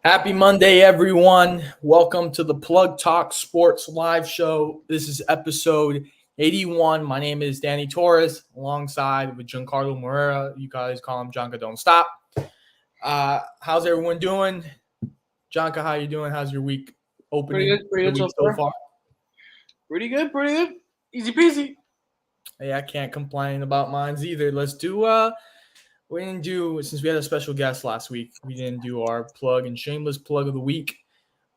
Happy Monday, everyone. Welcome to the Plug Talk Sports live show. This is episode 81. My name is Danny Torres, alongside with Giancarlo Moreira. You guys call him Jonka Don't Stop. How's everyone doing? Jonka, how you doing? How's your week opening? Pretty the good week so so far? Pretty good. Easy peasy. Hey, I can't complain about mine either. Let's do we didn't do, since we had a special guest last week, we didn't do our plug and shameless plug of the week.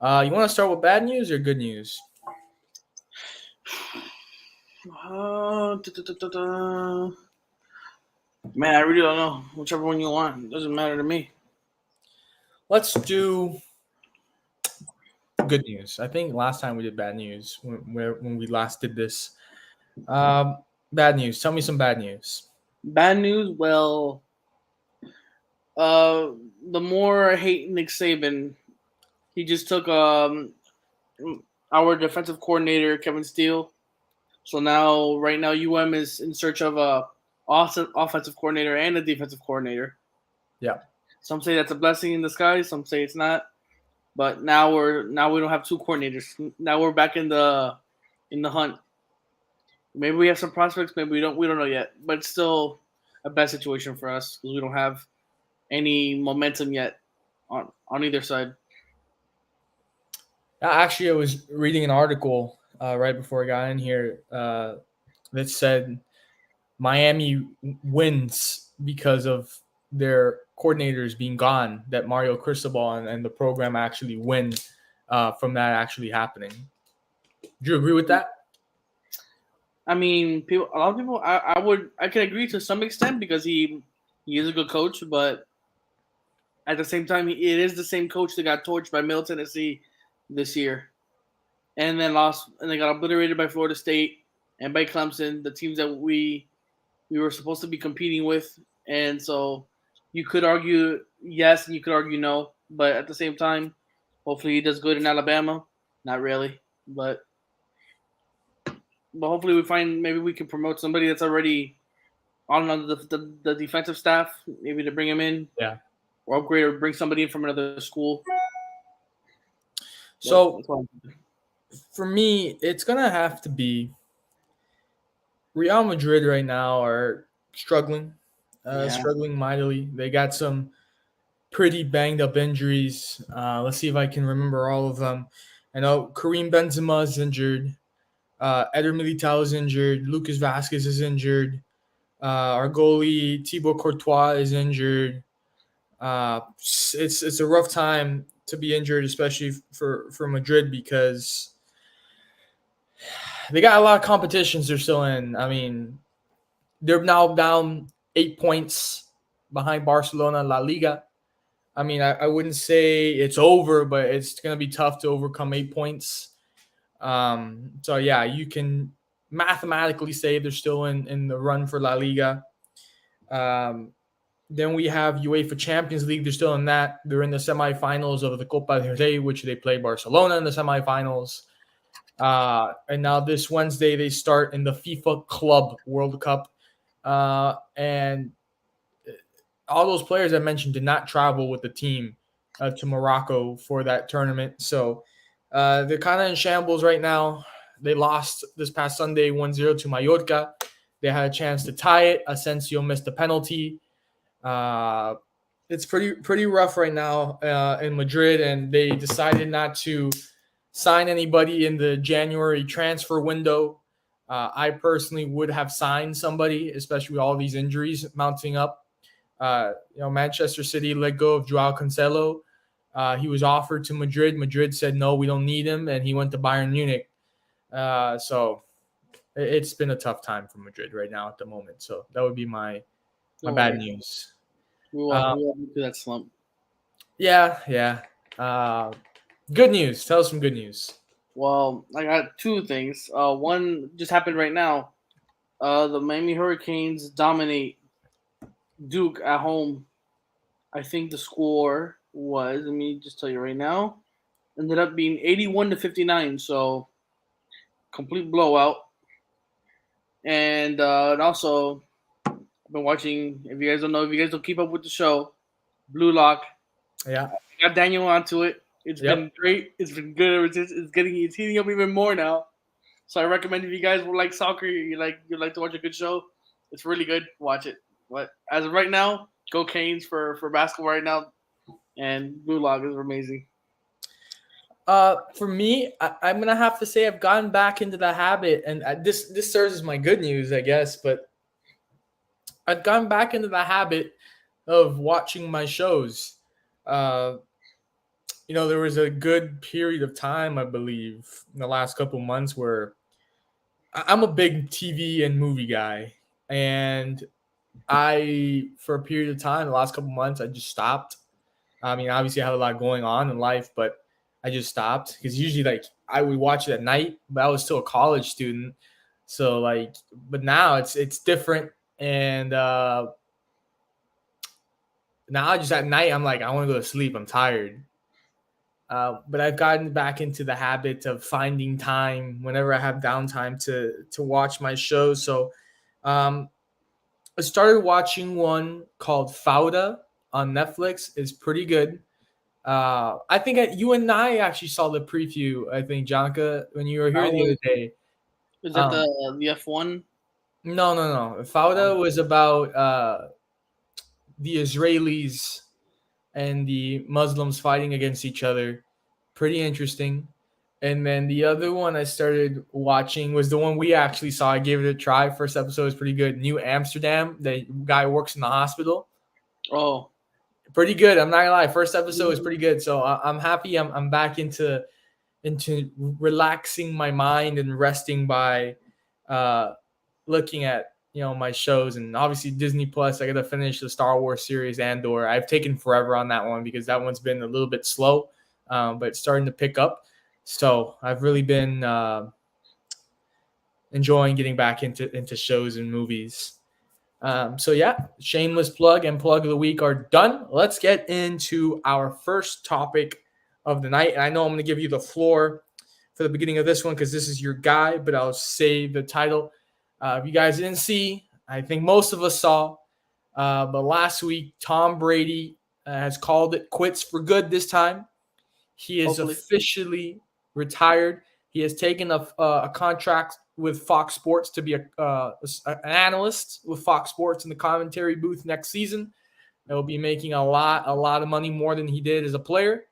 You want to start with bad news or good news? Man, I really don't know. Whichever one you want. It doesn't matter to me. Let's do good news. I think last time we did bad news when we last did this. Bad news. Tell me some bad news. Bad news, well, the more I hate Nick Saban, he just took our defensive coordinator, Kevin Steele. So right now, UM is in search of a offensive coordinator and a defensive coordinator. Yeah. Some say that's a blessing in disguise. Some say it's not. But now we don't have two coordinators. Now we're back in the hunt. Maybe we have some prospects. Maybe we don't. We don't know yet. But it's still a bad situation for us because we don't have any momentum yet on either side. Actually, I was reading an article right before I got in here that said Miami wins because of their coordinators being gone, that Mario Cristobal and the program actually win from that actually happening. Do you agree with that? I mean, a lot of people, I can agree to some extent because he is a good coach, but at the same time, it is the same coach that got torched by Middle Tennessee this year, and then lost, and they got obliterated by Florida State and by Clemson, the teams that we were supposed to be competing with, and so you could argue yes and you could argue no, but at the same time, hopefully he does good in Alabama. Not really, but hopefully maybe we can promote somebody that's already on the defensive staff, maybe to bring him in, Yeah, or upgrade or bring somebody in from another school. So for me, it's gonna have to be Real Madrid right now are struggling mightily. They got some pretty banged up injuries. Let's see if I can remember all of them. I know Karim Benzema is injured. Eder Militao is injured. Lucas Vasquez is injured. Our goalie Thibaut Courtois is injured. It's a rough time to be injured, especially for Madrid, because they got a lot of competitions they're still in. I mean, they're now down 8 points behind Barcelona La Liga. I mean, I wouldn't say it's over, but it's going to be tough to overcome 8 points. So, yeah, you can mathematically say they're still in the run for La Liga. Then we have UEFA Champions League. They're still in that. They're in the semifinals of the Copa del Rey, which they play Barcelona in the semifinals. And now this Wednesday, they start in the FIFA Club World Cup. And all those players I mentioned did not travel with the team to Morocco for that tournament. So they're kind of in shambles right now. They lost this past Sunday 1-0 to Mallorca. They had a chance to tie it. Asensio missed a penalty. It's pretty rough right now in Madrid, and they decided not to sign anybody in the January transfer window. I personally would have signed somebody, especially with all these injuries mounting up. Manchester City let go of Joao Cancelo. He was offered to Madrid. Madrid said, no, we don't need him, and he went to Bayern Munich. So it's been a tough time for Madrid right now at the moment. So that would be my bad news. We will do that slump. Yeah. Good news. Tell us some good news. Well, I got two things. One just happened right now. The Miami Hurricanes dominate Duke at home. I think the score was, let me just tell you right now, ended up being 81-59. So complete blowout. And also, I've been watching. If you guys don't keep up with the show, Blue Lock. Yeah. got Daniel onto it. It's Yep. been great. It's been good ever since. It's heating up even more now. So I recommend if you guys like soccer, you like to watch a good show. It's really good. Watch it. But as of right now, go Canes for basketball right now, and Gulag is amazing. For me, I'm gonna have to say I've gotten back into the habit, and this serves as my good news, I guess. But I've gotten back into the habit of watching my shows. Uh, there was a good period of time, I believe, in the last couple months where I'm a big TV and movie guy, and for a period of time, the last couple months, I just stopped. I mean, obviously, I have a lot going on in life, but I just stopped because usually, like, I would watch it at night, but I was still a college student, so like, but now it's different, and now just at night, I'm like, I want to go to sleep. I'm tired. But I've gotten back into the habit of finding time whenever I have downtime to watch my shows. So um, I started watching one called Fauda on Netflix. It's pretty good. I think you and I actually saw the preview. I think Janka when you were here That the other was day. is that Um, the F1? no, no, no. Fauda was about the Israelis and the Muslims fighting against each other. Pretty interesting. And then the other one I started watching was the one we actually saw. I gave it a try. First episode was pretty good. New Amsterdam. The guy works in the hospital. Oh, Pretty good. I'm not gonna lie. First episode was pretty good. So I'm happy. I'm back into relaxing my mind and resting by uh, looking at my shows, and obviously Disney Plus. I got to finish the Star Wars series Andor. I've taken forever on that one because that one's been a little bit slow, but it's starting to pick up. So I've really been enjoying getting back into shows and movies. So yeah, shameless plug and plug of the week are done. Let's get into our first topic of the night. And I know I'm going to give you the floor for the beginning of this one because this is your guy, but I'll say the title. If you guys didn't see, I think most of us saw, but last week Tom Brady has called it quits for good this time. He is hopefully. officially retired. He has taken a contract with Fox Sports to be an analyst with Fox Sports in the commentary booth next season. He'll be making a lot of money more than he did as a player.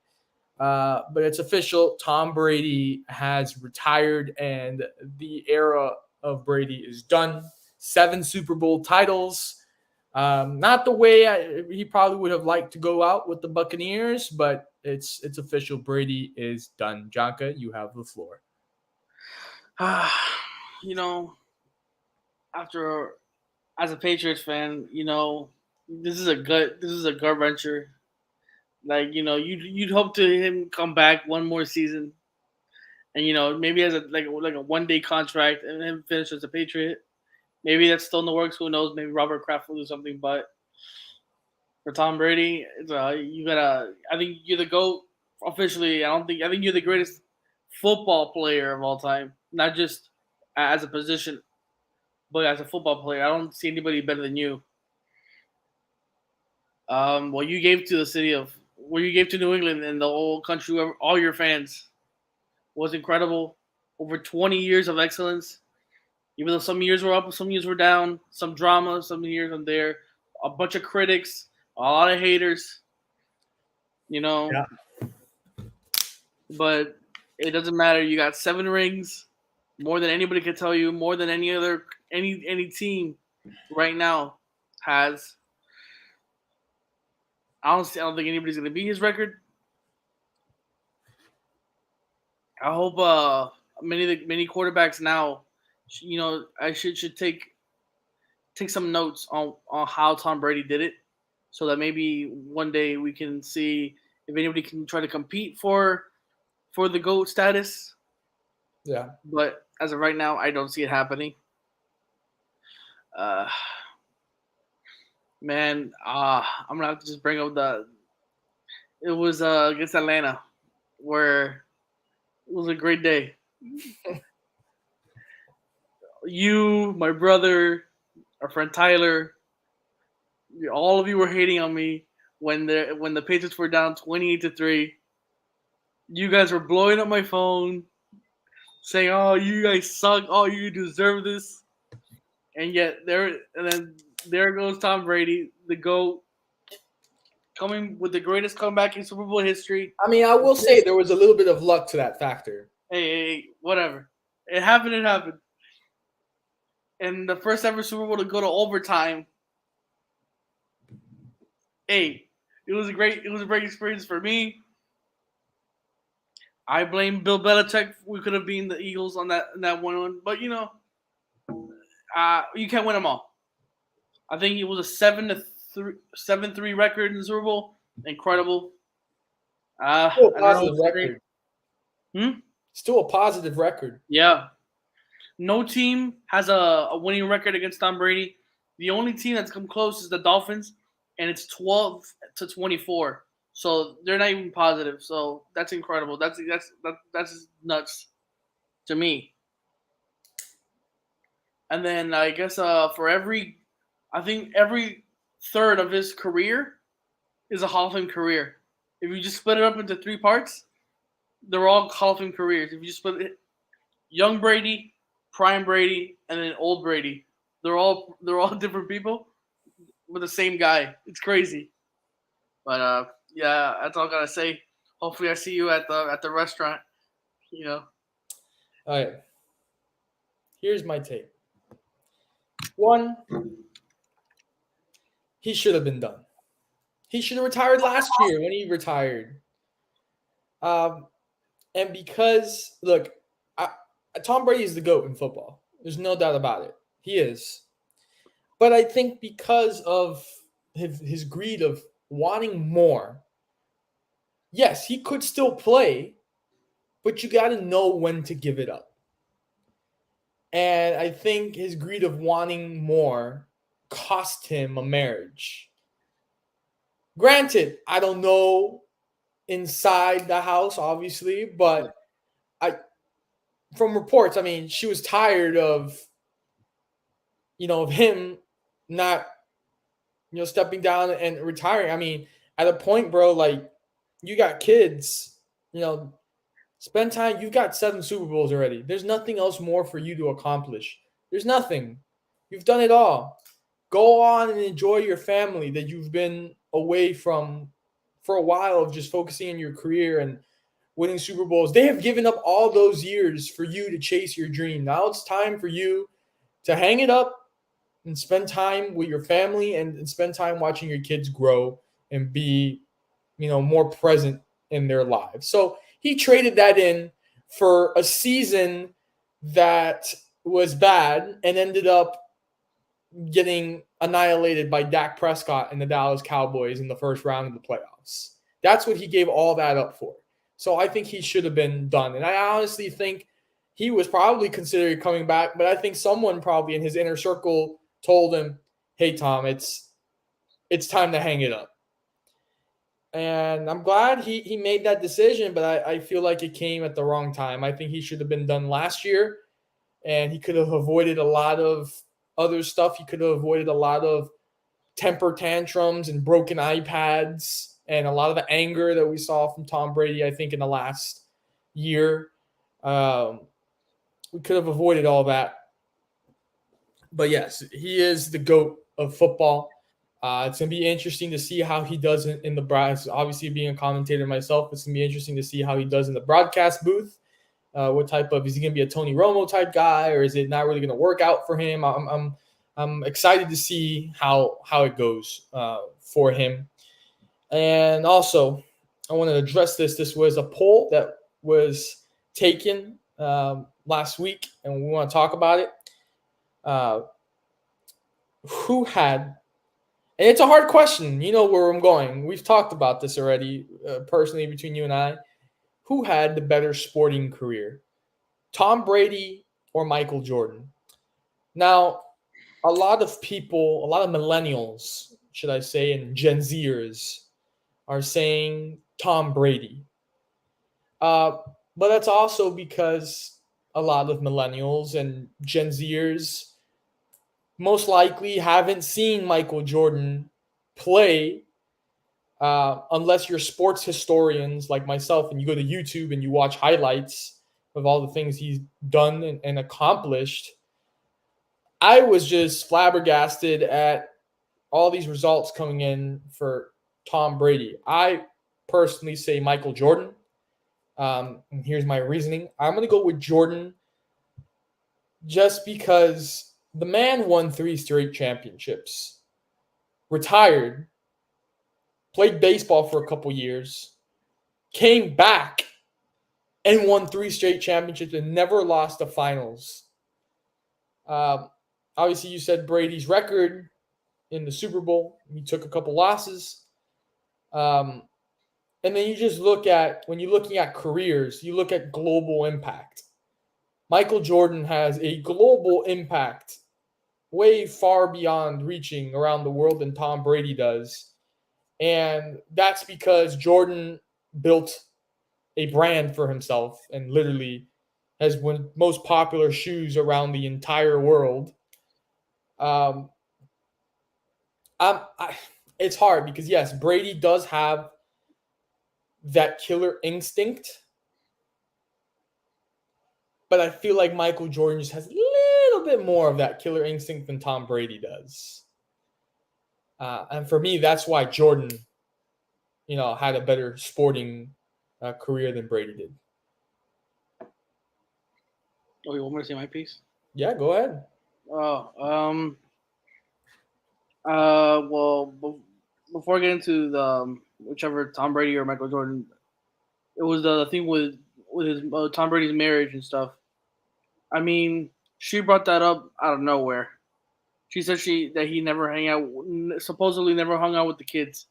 But it's official. Tom Brady has retired, and the era of Brady is done. 7 Super Bowl titles. Not the way he probably would have liked to go out with the Buccaneers, but it's official. Brady is done. Janka, you have the floor. you know, after as a Patriots fan, this is a gut wrencher. Like you'd hope to him come back one more season, and maybe as a 1 day contract and then finish as a Patriot. Maybe that's still in the works. Who knows? Maybe Robert Kraft will do something. But for Tom Brady, you gotta. I think you're the GOAT officially. I think you're the greatest football player of all time, not just as a position, but as a football player. I don't see anybody better than you. What you gave to the what you gave to New England and the whole country, all your fans, was incredible. Over 20 years of excellence. Even though some years were up, some years were down, some drama, some years on there, a bunch of critics, a lot of haters, Yeah. but it doesn't matter. You got 7 rings, more than anybody could tell you, more than any team right now has. Honestly, I don't think anybody's gonna beat his record. I hope many quarterbacks now, I should take some notes on how Tom Brady did it, so that maybe one day we can see if anybody can try to compete for the GOAT status. Yeah. But as of right now, I don't see it happening. Uh, man, I'm gonna have to just bring up the. It was against Atlanta, where it was a great day. You, my brother, our friend Tyler, all of you were hating on me when the Patriots were down 28-3. You guys were blowing up my phone, saying, "Oh, you guys suck. Oh, you deserve this." And then there goes Tom Brady, the GOAT, coming with the greatest comeback in Super Bowl history. I mean, I will say there was a little bit of luck to that factor. Hey, whatever. It happened. It happened. And the first ever Super Bowl to go to overtime. Hey, it was a great experience for me. I blame Bill Belichick. We could have beaten the Eagles on that one, but you can't win them all. I think it was a 7-3 record in the Super Bowl. Incredible. Still a positive record. Still a positive record. Yeah. No team has a winning record against Tom Brady. The only team that's come close is the Dolphins, and it's 12-24. So they're not even positive. So that's incredible. That's nuts to me. And then I guess every third of his career is a Hall of Fame career. If you just split it up into 3 parts, they're all Hall of Fame careers. If you just split it, young Brady, prime Brady, and then old Brady, they're all different people with the same guy. It's crazy. But yeah, that's all I gotta say. Hopefully, I see you at the restaurant. All right. Here's my take. 1, he should have been done. He should have retired last year when he retired. And because, look, Tom Brady is the GOAT in football. There's no doubt about it. He is. But I think because of his greed of wanting more, yes, he could still play, but you got to know when to give it up. And I think his greed of wanting more cost him a marriage. Granted, I don't know inside the house, obviously, but from reports, I mean, she was tired of him not, stepping down and retiring. I mean, at a point, bro, like, you got kids, spend time. You've got 7 Super Bowls already. There's nothing else more for you to accomplish. There's nothing. You've done it all. Go on and enjoy your family that you've been away from for a while, of just focusing on your career and winning Super Bowls. They have given up all those years for you to chase your dream. Now it's time for you to hang it up and spend time with your family and spend time watching your kids grow and be, more present in their lives. So he traded that in for a season that was bad and ended up getting annihilated by Dak Prescott and the Dallas Cowboys in the first round of the playoffs. That's what he gave all that up for. So I think he should have been done. And I honestly think he was probably considering coming back, but I think someone probably in his inner circle told him, "Hey, Tom, it's time to hang it up." And I'm glad he made that decision, but I feel like it came at the wrong time. I think he should have been done last year, and he could have avoided a lot of other stuff. He could have avoided a lot of temper tantrums and broken iPads and a lot of the anger that we saw from Tom Brady, I think, in the last year. We could have avoided all that. But yes, he is the GOAT of football. It's going to be interesting to see how he does in the broadcast. Obviously, being a commentator myself, it's going to be interesting to see how he does in the broadcast booth. What type of, is he going to be a Tony Romo type guy, or is it not really going to work out for him? I'm excited to see how it goes for him. And also, I want to address this. This was a poll that was taken last week, and we want to talk about it. Who had, and it's a hard question. You know where I'm going. We've talked about this already, personally, between you and I. Who had the better sporting career, Tom Brady or Michael Jordan? Now, a lot of people, a lot of millennials, should I say, and Gen Zers are saying Tom Brady. But that's also because a lot of millennials and Gen Zers most likely haven't seen Michael Jordan play unless you're sports historians like myself and you go to YouTube and you watch highlights of all the things he's done and accomplished. I was just flabbergasted at all these results coming in for Tom Brady. I personally say Michael Jordan. And here's my reasoning. I'm going to go with Jordan just because the man won 3 straight championships, retired, played baseball for a couple years, came back and won 3 straight championships and never lost the finals. Obviously, you said Brady's record in the Super Bowl. He took a couple losses. And then you just look at, when you're looking at careers, you look at global impact. Michael Jordan has a global impact way far beyond reaching around the world than Tom Brady does. And that's because Jordan built a brand for himself and literally has one most popular shoes around the entire world. It's hard because, yes, Brady does have that killer instinct, but I feel like Michael Jordan just has a little bit more of that killer instinct than Tom Brady does. And for me, that's why Jordan, had a better sporting career than Brady did. Oh, you want me to say my piece? Yeah, go ahead. Well, before I get into the whichever Tom Brady or Michael Jordan, it was the thing with his Tom Brady's marriage and stuff. I mean, she brought that up out of nowhere. She said that he supposedly never hung out with the kids.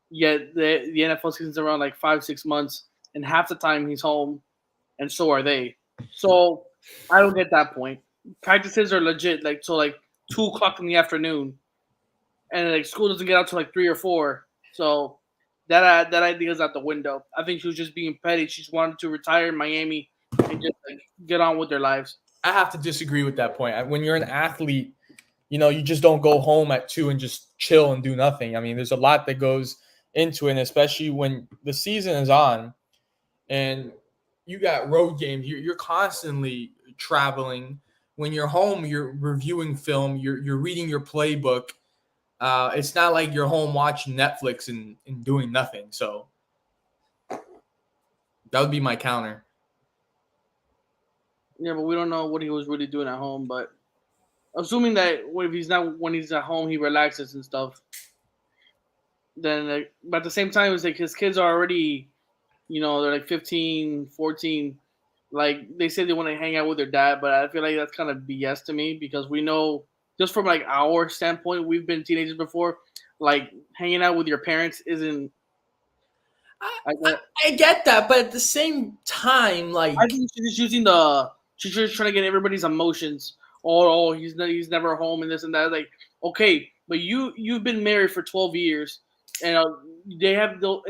Yet the NFL season's around like 5-6 months, and half the time he's home, and so are they. So I don't get that point. Practices are legit, like 2:00 in the afternoon, and like school doesn't get out till like 3 or 4. So that idea is out the window. I think she was just being petty. She just wanted to retire in Miami and just like get on with their lives. I have to disagree with that point. When you're an athlete, you just don't go home at 2 and just chill and do nothing. I mean, there's a lot that goes into it, and especially when the season is on and you got road games, you're constantly traveling. When you're home, you're reviewing film, you're reading your playbook. It's not like you're home watching Netflix and doing nothing. So that would be my counter. Yeah, but we don't know what he was really doing at home. But assuming that when he's at home, he relaxes and stuff. Then, but at the same time, it's like his kids are already, they're like 15, 14. Like they say they want to hang out with their dad, but I feel like that's kind of BS to me because we know just from like our standpoint, we've been teenagers before. Like hanging out with your parents isn't. I get that, but at the same time, like I think she's using she's just trying to get everybody's emotions. Oh, he's never home and this and that. Like, okay, but you've been married for 12 years, and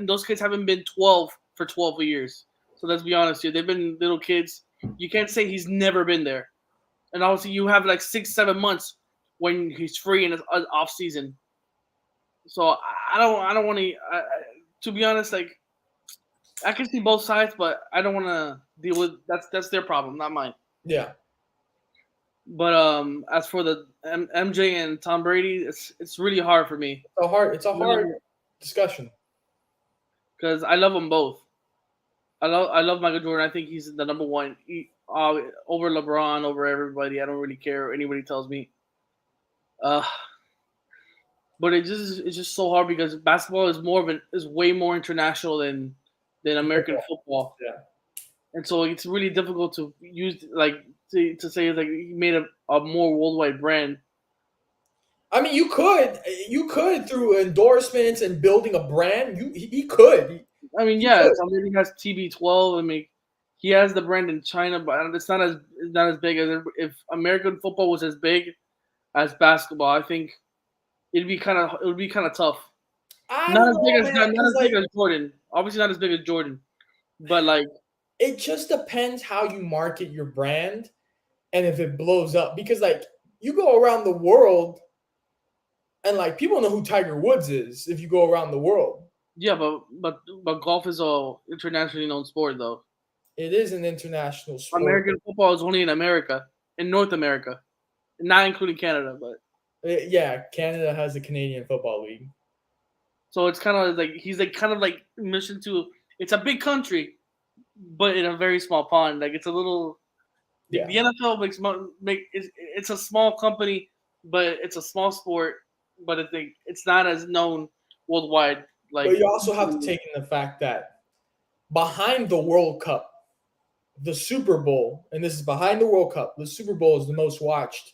those kids haven't been 12 for 12 years. So let's be honest here, they've been little kids. You can't say he's never been there. And obviously, you have like 6-7 months when he's free in his off season. So I don't want to be honest, like I can see both sides, but I don't want to deal with that's their problem, not mine. Yeah. But as for the MJ and Tom Brady, it's really hard for me. It's a hard discussion because I love them both. I love Michael Jordan. I think he's the number one over LeBron, over everybody. I don't really care what anybody tells me. But it's just so hard because basketball is way more international than American football. Yeah. And so it's really difficult to use to say it's like he made a more worldwide brand. I mean, you could through endorsements and building a brand. He could. I mean, yeah, Tom Brady has TB12. I mean, he has the brand in China, but it's not as big as if American football was as big as basketball. I think it would be kind of tough. Not as big as Jordan. Obviously, not as big as Jordan, but like it just depends how you market your brand and if it blows up. Because like you go around the world and like people know who Tiger Woods is if you go around the world. Yeah, but golf is a internationally known sport though. It is an international sport. American football is only in America, in North America, not including Canada. But Yeah, Canada has a Canadian Football League. so it's kind of like he's like kind of like mission to. It's a big country, but in a very small pond. Like it's a little. Yeah. The NFL it's a small company, but it's a small sport. But it's not as known worldwide. But Like you also have to take in the fact that behind the World Cup, the Super Bowl, and this is behind the World Cup, the Super Bowl is the most watched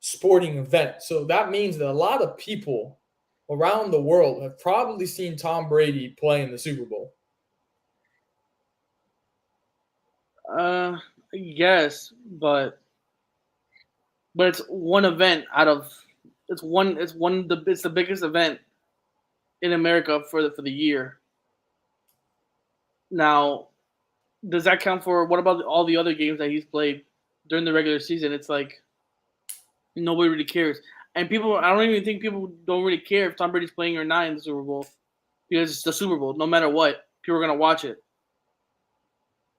sporting event. So that means that a lot of people around the world have probably seen Tom Brady play in the Super Bowl. yes, but it's one event out of it's the biggest event in America for the year. Now, does that count for what about all the other games that he's played during the regular season? It's like nobody really cares, and I don't even think people don't really care if Tom Brady's playing or not in the Super Bowl because it's the Super Bowl. No matter what, people are gonna watch it.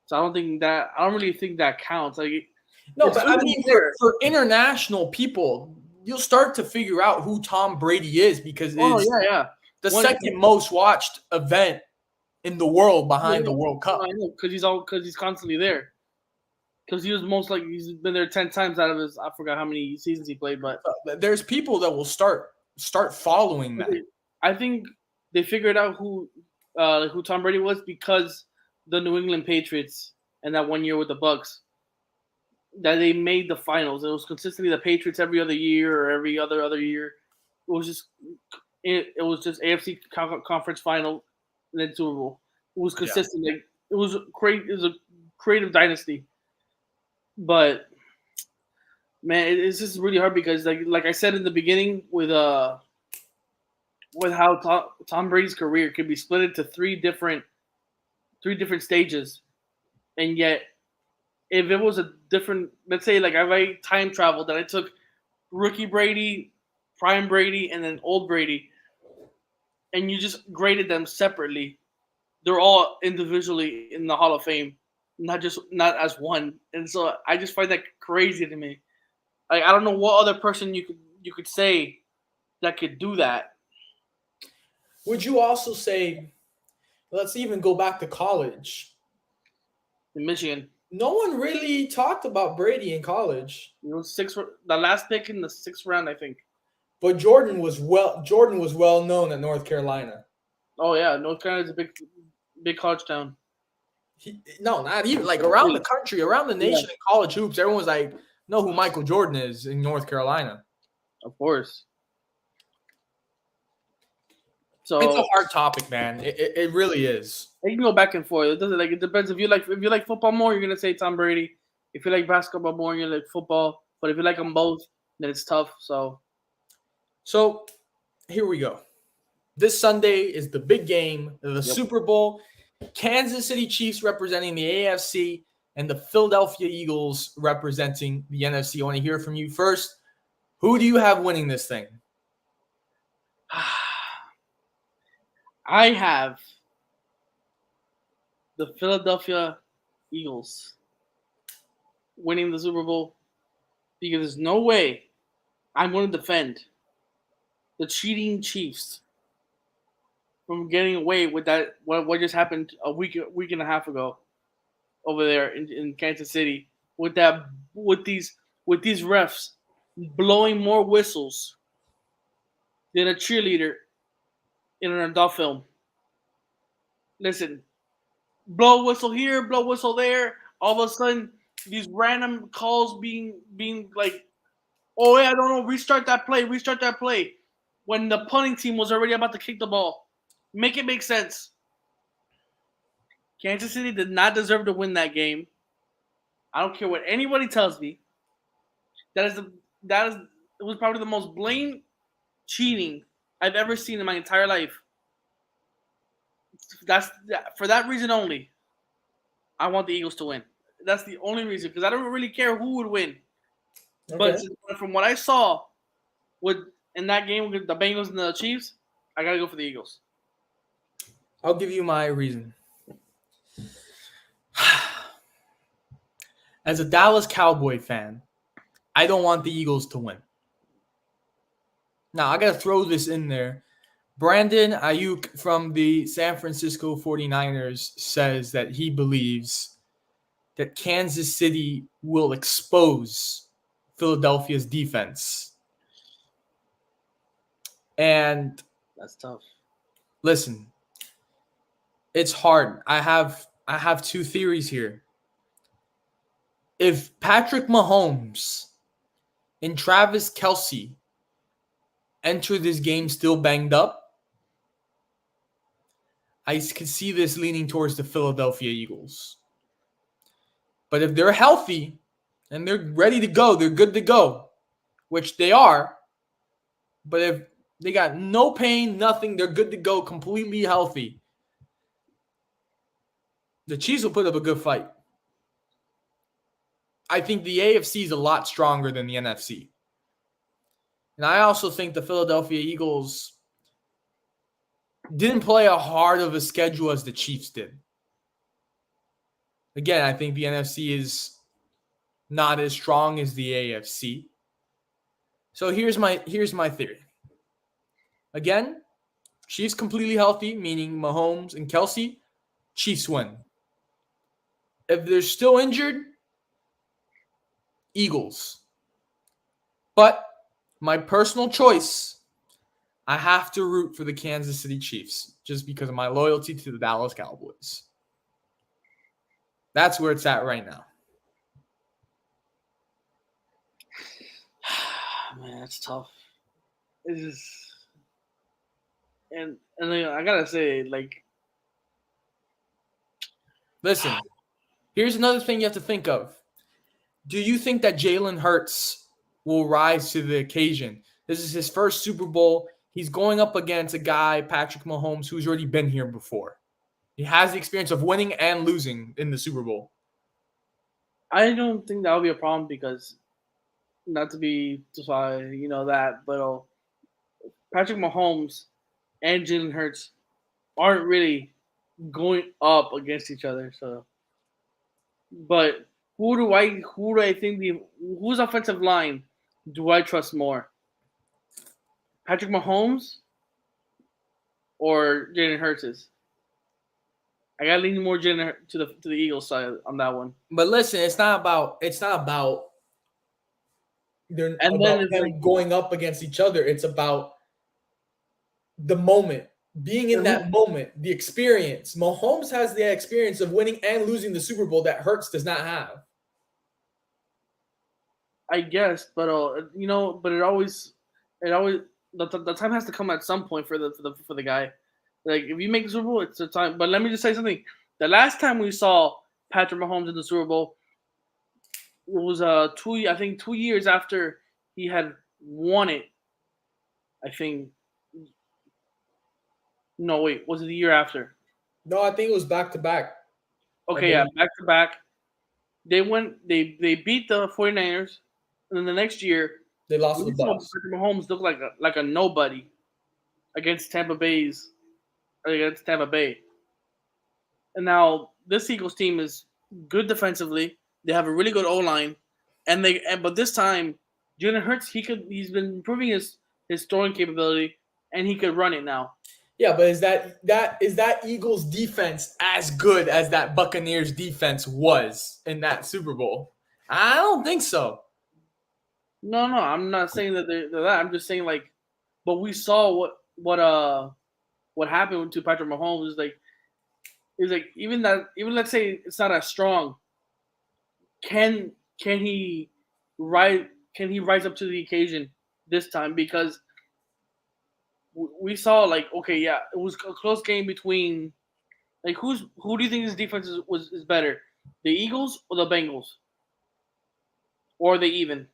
So I don't really think that counts. Like, No, but I mean, for international people, you'll start to figure out who Tom Brady is because it's yeah. the second most watched event in the world behind the World Cup. I know because he's constantly there. Because he was he's been there 10 times out of his I forgot how many seasons he played, but there's people that will start following that. I think they figured out who Tom Brady was because the New England Patriots and that one year with the Bucks that they made the finals. It was consistently the Patriots every other year or every other year. It was just AFC conference final and then Super Bowl. It was consistent. Yeah. Like it was a creative dynasty. But man, it's just really hard because like I said in the beginning with how Tom Brady's career could be split into three different stages, and yet if it was a different, let's say like if I time traveled and I took rookie Brady, prime Brady, and then old Brady, and you just graded them separately, they're all individually in the Hall of Fame, not as one. And so I just find that crazy to me. Like I don't know what other person you could say that could do that. Would you also say, let's even go back to college? In Michigan. No one really talked about Brady in college. It was the last pick in the 6th round, I think. But Jordan was well known at North Carolina. Oh yeah, North Carolina is a big college town. Not even like around the country, around the nation in college hoops. Everyone was like, know who Michael Jordan is in North Carolina. Of course. So it's a hard topic, man. It really is. You can go back and forth. It doesn't it depends if you like football more, you're gonna say Tom Brady. If you like basketball more, you're like football. But if you like them both, then it's tough. So here we go. This Sunday is the big game, the Super Bowl. Kansas City Chiefs representing the AFC and the Philadelphia Eagles representing the NFC. I want to hear from you first. Who do you have winning this thing? I have the Philadelphia Eagles winning the Super Bowl because there's no way I'm going to defend the cheating Chiefs from getting away with that. What just happened a week and a half ago over there in Kansas City with these refs blowing more whistles than a cheerleader in an adult film. Listen, blow whistle here, blow whistle there. All of a sudden, these random calls being like, oh yeah, I don't know, restart that play. When the punting team was already about to kick the ball. Make it make sense. Kansas City did not deserve to win that game. I don't care what anybody tells me. It was probably the most blatant cheating I've ever seen in my entire life. For that reason only, I want the Eagles to win. That's the only reason because I don't really care who would win. Okay. But from what I saw in that game with the Bengals and the Chiefs, I gotta go for the Eagles. I'll give you my reason. As a Dallas Cowboy fan, I don't want the Eagles to win. Now, I got to throw this in there. Brandon Ayuk from the San Francisco 49ers says that he believes that Kansas City will expose Philadelphia's defense. And That's tough. listen, it's hard. I have two theories here. If Patrick Mahomes and Travis Kelce enter this game still banged up, I can see this leaning towards the Philadelphia Eagles. But if they're healthy and they're ready to go, they're good to go, which they are. But if they got no pain, nothing, they're good to go, completely healthy, the Chiefs will put up a good fight. I think the AFC is a lot stronger than the NFC. And I also think the Philadelphia Eagles didn't play a hard of a schedule as the Chiefs did. Again, I think the NFC is not as strong as the AFC. So here's my theory. Again, Chiefs completely healthy, meaning Mahomes and Kelce, Chiefs win. If they're still injured, Eagles. But my personal choice, I have to root for the Kansas City Chiefs just because of my loyalty to the Dallas Cowboys. That's where it's at right now. Man, that's tough. It's just, and I gotta say, like, listen, here's another thing you have to think of. Do you think that Jalen Hurts will rise to the occasion? This is his first Super Bowl. He's going up against a guy, Patrick Mahomes, who's already been here before. He has the experience of winning and losing in the Super Bowl. I don't think that would be a problem because, not to be that, but Patrick Mahomes and Jalen Hurts aren't really going up against each other. So, but who do I think whose offensive line do I trust more? Patrick Mahomes or Jalen Hurts? I gotta lean more to the Eagles side on that one. But listen, it's not about them going up against each other. It's about the moment, being in that moment, the experience. Mahomes has the experience of winning and losing the Super Bowl that Hurts does not have. I guess, but but it always the time has to come at some point for the guy. Like if you make the Super Bowl, it's the time. But let me just say something. The last time we saw Patrick Mahomes in the Super Bowl was 2 years after he had won it. I think. No, wait. Was it the year after? No, I think it was back to back. Okay, yeah, back to back. They beat the 49ers, and then the next year they lost to the Bucs. Patrick Mahomes looked like a nobody against Tampa Bay. And now this Eagles team is good defensively. They have a really good O-line, but this time Jalen Hurts he's been improving his throwing capability and he could run it now. Yeah, but is that Eagles defense as good as that Buccaneers defense was in that Super Bowl? I don't think so. No, I'm not saying that they're that. I'm just saying but we saw what happened to Patrick Mahomes is like even let's say it's not as strong. Can he rise up to the occasion this time? Because we saw it was a close game between who do you think his defense is better, the Eagles or the Bengals, or they even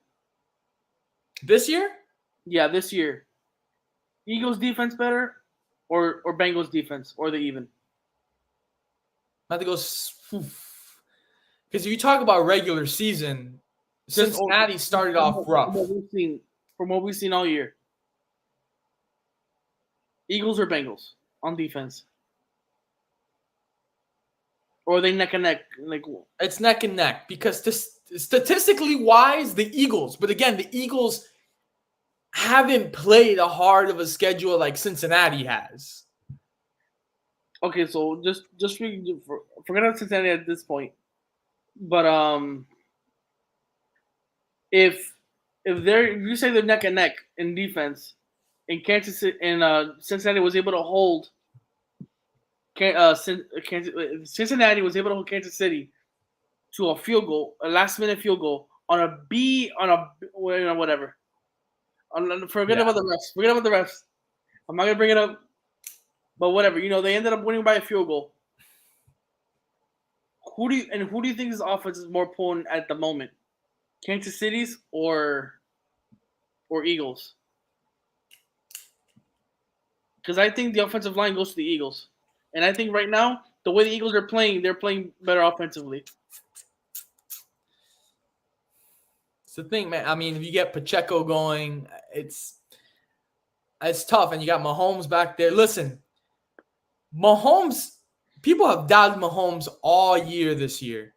this year? Yeah, this year, Eagles defense better or Bengals defense, or they even. I have to go because if you talk about regular season, Cincinnati started off rough. From what we've seen all year. Eagles or Bengals on defense? Or are they neck and neck? Like It's neck and neck because statistically wise, the Eagles. But again, the Eagles haven't played a hard of a schedule like Cincinnati has. okay, so just forget about Cincinnati at this point. But if you say they're neck and neck in defense, and Kansas City and Cincinnati was able to hold Cincinnati was able to hold Kansas City to a field goal, a last minute field goal whatever. Forget Yeah. about the refs. Forget about the refs. I'm not gonna bring it up, but whatever. They ended up winning by a field goal. Who do you think this offense is more potent at the moment? Kansas City's or Eagles? Because I think the offensive line goes to the Eagles, and I think right now the way the Eagles are playing, they're playing better offensively. It's the thing, man. I mean, if you get Pacheco going, it's tough, and you got Mahomes back there. Listen, Mahomes, people have doubted Mahomes all year this year.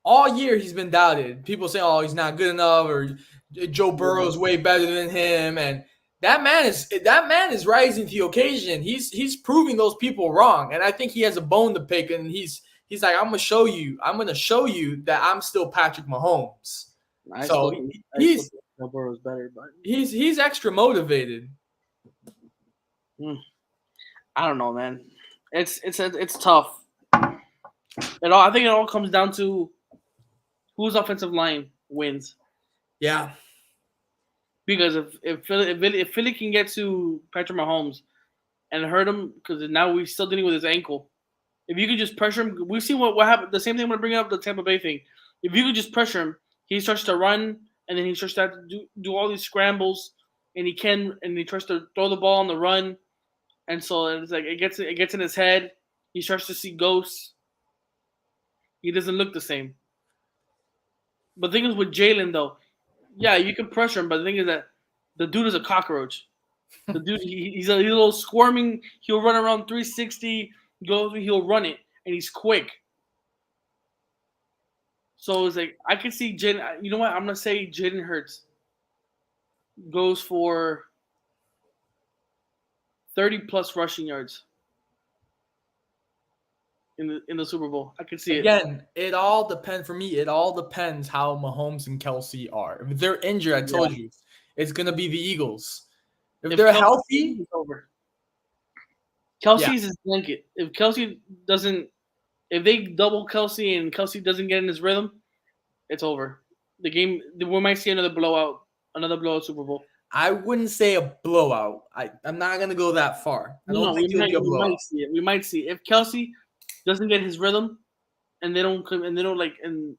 All year he's been doubted. People say, "Oh, he's not good enough," or Joe Burrow's way better than him, and that man is rising to the occasion. He's proving those people wrong, and I think he has a bone to pick. And he's like, I'm gonna show you that I'm still Patrick Mahomes. I still think Joe Burrow's better, but he's extra motivated. I don't know, man. It's tough. I think it all comes down to whose offensive line wins. Yeah. Because if Philly can get to Patrick Mahomes and hurt him, because now we're still dealing with his ankle. If you could just pressure him, we see what happened. The same thing when bringing up the Tampa Bay thing. If you could just pressure him, he starts to run, and then he starts to have to do all these scrambles, and he tries to throw the ball on the run, and so it's like it gets in his head. He starts to see ghosts. He doesn't look the same. But the thing is with Jalen though, yeah, you can pressure him, but the thing is that the dude is a cockroach. The dude, he's a little squirming. He'll run around 360, he'll run it, and he's quick. So it's like I can see Jaden. You know what? I'm gonna say Jaden Hurts goes for 30+ rushing yards in the Super Bowl. I can see it. Again, it all depends. For me, it all depends how Mahomes and Kelsey are. If they're injured, I told you, it's gonna be the Eagles. If they're healthy, it's over. Kelsey's his blanket. If Kelsey doesn't, if they double Kelsey and Kelsey doesn't get in his rhythm, it's over. The game, we might see another blowout Super Bowl. I wouldn't say a blowout. I'm not gonna go that far. I don't think it'll be a blowout. We might see it. If Kelsey doesn't get his rhythm, and they don't and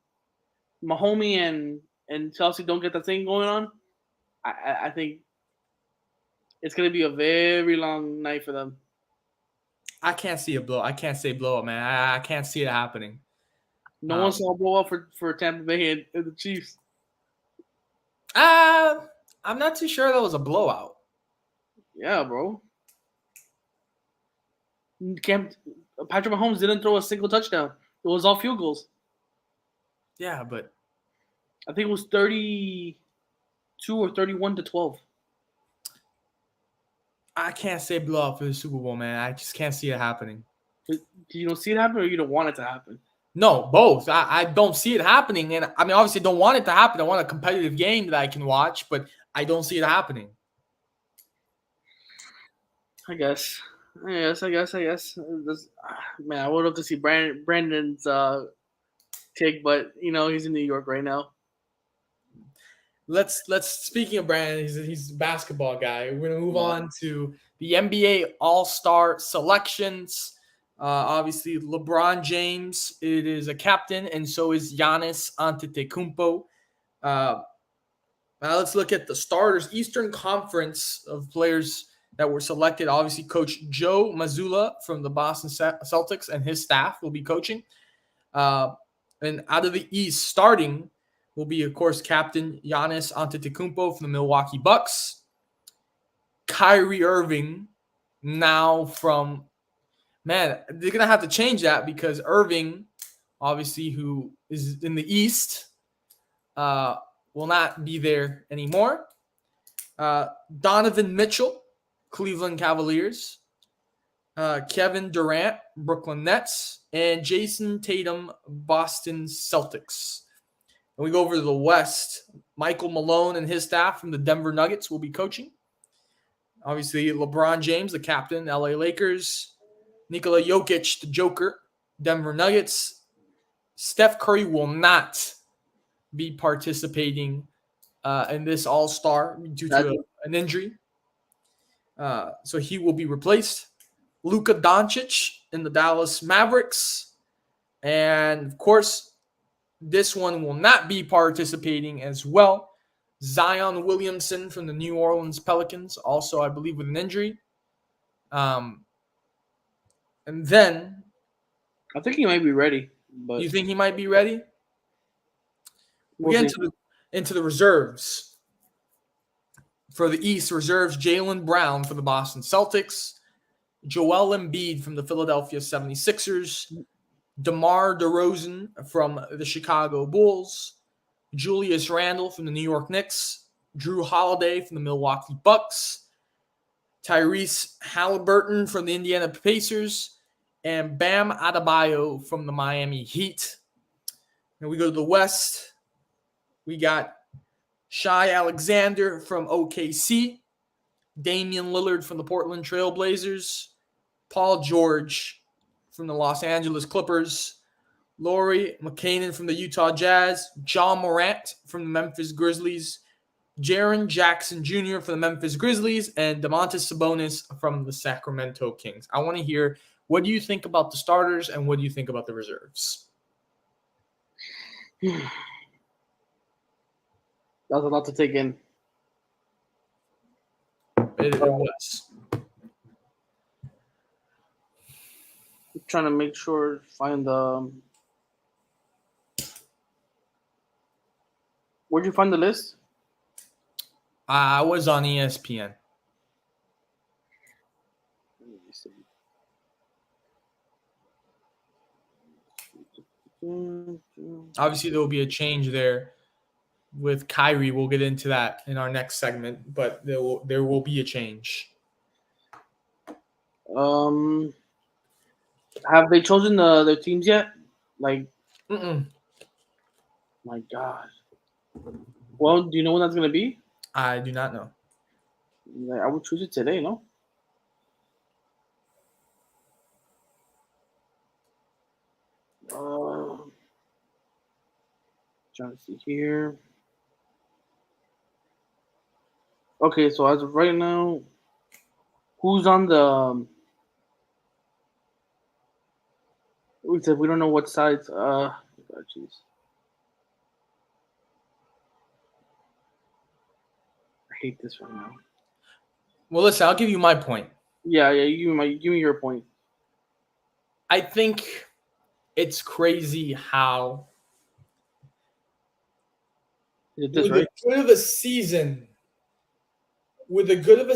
Mahomes and Chelsea don't get the thing going on, I think it's gonna be a very long night for them. I can't see a blow. I can't say blowout, man. I can't see it happening. No one saw a blowout for Tampa Bay and the Chiefs. I'm not too sure that was a blowout. Yeah, bro. Patrick Mahomes didn't throw a single touchdown. It was all field goals. Yeah, but I think it was 32 or 31-12. I can't say blowout for the Super Bowl, man. I just can't see it happening. You don't see it happen, or you don't want it to happen? No, both. I don't see it happening, and I mean, obviously, don't want it to happen. I want a competitive game that I can watch, but I don't see it happening. I guess. Man, I would love to see Brandon's take, but he's in New York right now. Let's speaking of Brandon, he's a basketball guy. We're gonna move on to the NBA All-Star selections. Obviously, LeBron James is a captain, and so is Giannis Antetokounmpo. Now let's look at the starters. Eastern Conference of players that were selected. Obviously, Coach Joe Mazzulla from the Boston Celtics and his staff will be coaching. And out of the East, starting will be, of course, Captain Giannis Antetokounmpo from the Milwaukee Bucks. Kyrie Irving, now from Man, they're going to have to change that because Irving, obviously, who is in the East, will not be there anymore. Donovan Mitchell, Cleveland Cavaliers. Kevin Durant, Brooklyn Nets. And Jason Tatum, Boston Celtics. And we go over to the West. Michael Malone and his staff from the Denver Nuggets will be coaching. Obviously, LeBron James, the captain, LA Lakers. Nikola Jokic, the Joker, Denver Nuggets. Steph Curry will not be participating in this All-Star due to an injury. So he will be replaced. Luka Doncic in the Dallas Mavericks. And, of course, this one will not be participating as well. Zion Williamson from the New Orleans Pelicans, also, I believe, with an injury. And then... I think he might be ready. But you think he might be ready? We get into the reserves. For the East, reserves Jaylen Brown for the Boston Celtics. Joel Embiid from the Philadelphia 76ers. DeMar DeRozan from the Chicago Bulls. Julius Randle from the New York Knicks. Drew Holiday from the Milwaukee Bucks. Tyrese Halliburton from the Indiana Pacers. And Bam Adebayo from the Miami Heat. And we go to the West. We got Shai Alexander from OKC. Damian Lillard from the Portland Trail Blazers. Paul George from the Los Angeles Clippers. Lauri Markkanen from the Utah Jazz. John Morant from the Memphis Grizzlies. Jaren Jackson Jr. from the Memphis Grizzlies. And Domantas Sabonis from the Sacramento Kings. I want to hear, what do you think about the starters and what do you think about the reserves? That was a lot to take in. It was. I'm trying to make sure, find the... Where'd you find the list? I was on ESPN. Let me see. Obviously, there will be a change there with Kyrie. We'll get into that in our next segment, but there will be a change. Have they chosen their teams yet? Like, Mm-mm. my God. Well, do you know when that's gonna be? I do not know. Like, I would choose it today, no? Trying to see here. Okay, so as of right now, who's on the? We said we don't know what sides. Jeez. I hate this right now. Well, listen, I'll give you my point. Yeah. Give me your point. I think it's crazy how with the good of a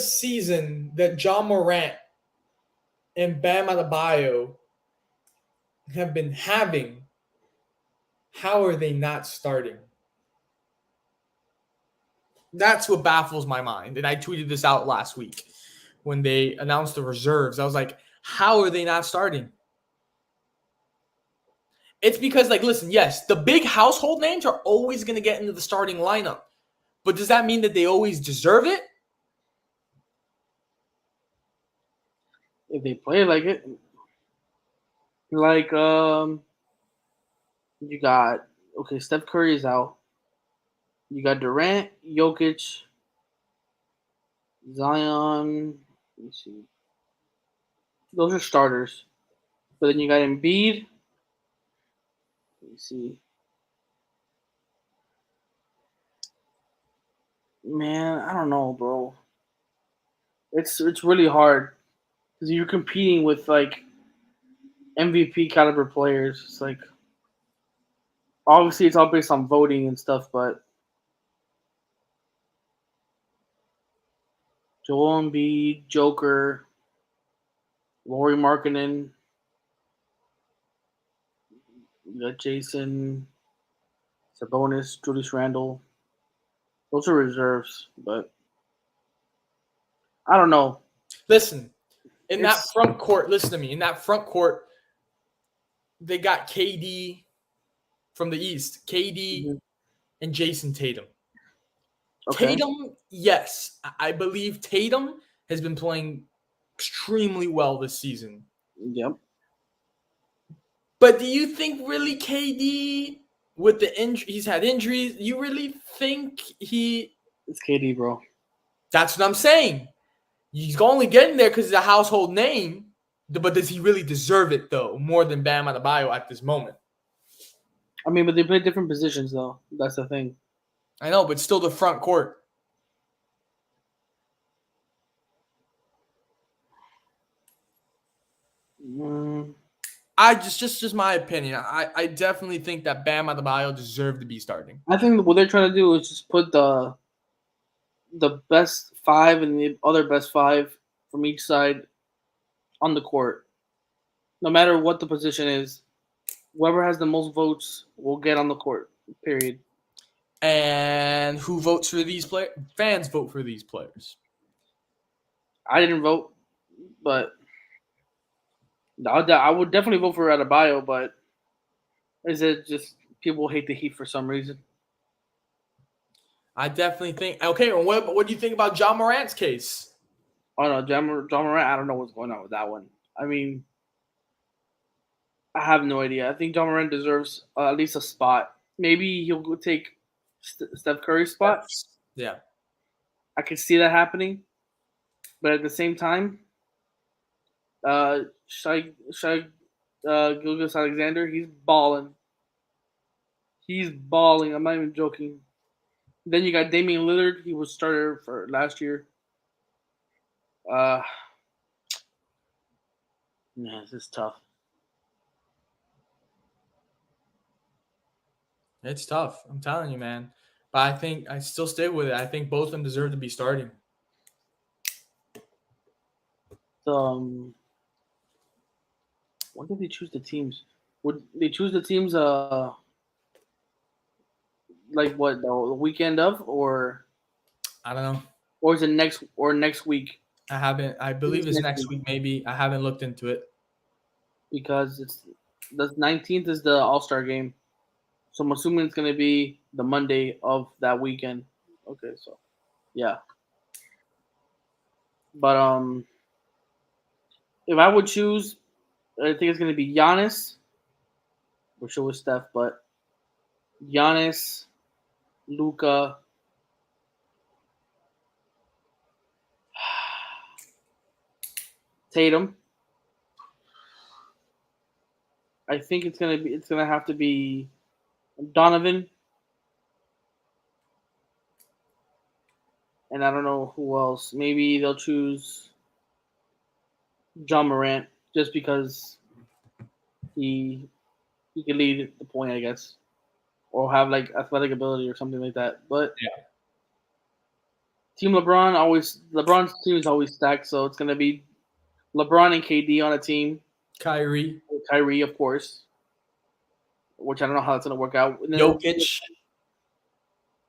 season that John Morant and Bam Adebayo have been having, how are they not starting? That's what baffles my mind. And I tweeted this out last week when they announced the reserves. I was like, how are they not starting? It's because, like, listen, yes, the big household names are always going to get into the starting lineup. But does that mean that they always deserve it? If they play like it. Like, you got, okay, Steph Curry is out. You got Durant, Jokic, Zion. Let me see. Those are starters. But then you got Embiid. Let me see. Man, I don't know, bro. It's really hard because you're competing with like MVP caliber players. It's like obviously it's all based on voting and stuff, but Joel Embiid, Joker, Lauri Markkanen. You got Jason, Sabonis, Julius Randle. Those are reserves, but I don't know. Listen, in that It's front court, listen to me. In that front court, they got KD from the East, KD and Jason Tatum. okay. Tatum, yes, I believe Tatum has been playing extremely well this season. Yep. But do you think really KD, with the injury, he's had injuries, you really think he? It's KD, bro. That's what I'm saying. He's only getting there because he's a household name. But does he really deserve it though, more than Bam Adebayo at this moment? I mean, but they play different positions, though. That's the thing. I know, but still the front court. I just my opinion. I definitely think that Bam Adebayo deserved to be starting. I think what they're trying to do is just put the best five and the other best five from each side on the court. No matter what the position is, whoever has the most votes will get on the court. Period. And who votes for these players? Fans vote for these players. I didn't vote, but I would definitely vote for Adebayo. But is it just people hate the Heat for some reason? I definitely think. Okay, and what do you think about John Morant's case? Oh no, John Morant. I don't know what's going on with that one. I mean, I have no idea. I think John Morant deserves at least a spot. Maybe he'll go take Steph Curry's spot. Yeah. I could see that happening, but at the same time, Shai Gilgeous Alexander, he's balling. He's balling. I'm not even joking. Then you got Damian Lillard. He was starter for last year. Uh, yeah, this is tough. It's tough. I'm telling you, man. But I think I still stay with it. I think both of them deserve to be starting. When did they choose the teams? Would they choose the teams? Like what the weekend of, or I don't know. or is it next week? I haven't. I believe it's next week. Maybe I haven't looked into it because it's the 19th is the All Star game, so I'm assuming it's gonna be the Monday of that weekend. Okay, so yeah, but if I would choose, I think it's gonna be Giannis. We're sure with Steph, but Giannis, Luca, Tatum. I think it's gonna have to be Donovan, and I don't know who else. Maybe they'll choose John Morant just because he can lead the point, I guess, or have like athletic ability or something like that. But Yeah. Team LeBron's team is always stacked, so it's gonna be LeBron and KD on a team. Kyrie, Kyrie, of course, which I don't know how that's gonna work out. Jokic.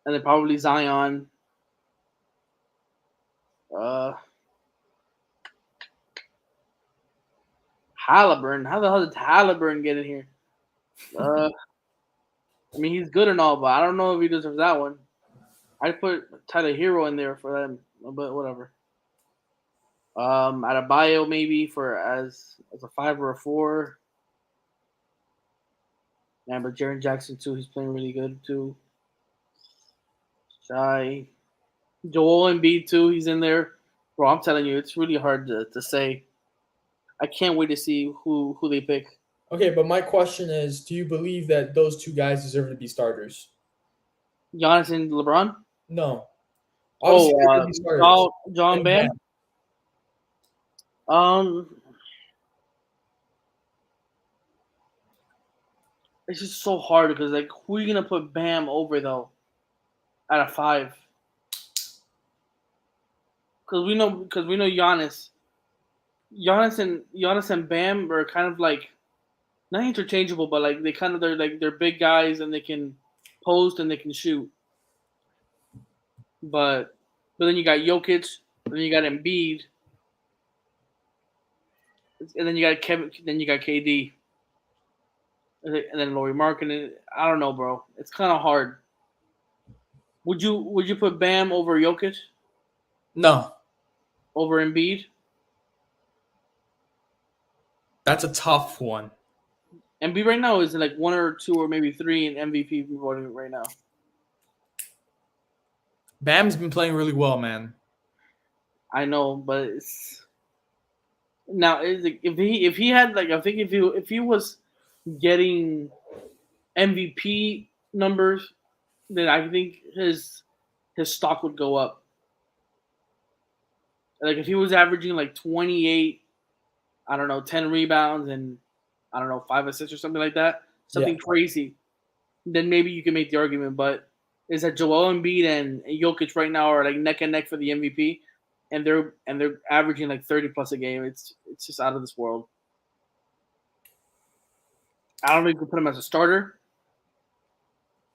And then probably Zion. Halliburton. How the hell did Halliburton get in here? I mean, he's good and all, but I don't know if he deserves that one. I'd put Tyler Hero in there for them, but whatever. Adebayo maybe for as a 5 or a 4. Man, but Jaren Jackson too. He's playing really good too. Shy. Joel Embiid too. He's in there. Bro, I'm telling you, it's really hard to say. I can't wait to see who they pick. Okay, but my question is, do you believe that those two guys deserve to be starters? Giannis and LeBron. No. Obviously, they deserve to be starters. John Bam. It's just so hard because like who are you gonna put Bam over though? At a 5. Because we know Giannis and Bam are kind of like not interchangeable, but like they're big guys and they can post and they can shoot. But then you got Jokic, and then you got Embiid, and then you got KD, and then Laurie Markkinen. I don't know, bro. It's kind of hard. Would you put Bam over Jokic No, over Embiid? that's a tough one. Embiid right now is like 1 or 2 or maybe 3 in MVP voting right now. Bam's been playing really well, man. I know, but it's now if he had like I think if he was getting MVP numbers, then I think his stock would go up. Like if he was averaging like 28, I don't know, 10 rebounds and I don't know, 5 assists or something like that, something crazy, then maybe you can make the argument. But is that Joel Embiid and Jokic right now are like neck and neck for the MVP, and they're averaging like 30 plus a game. It's just out of this world. I don't know if you can put him as a starter,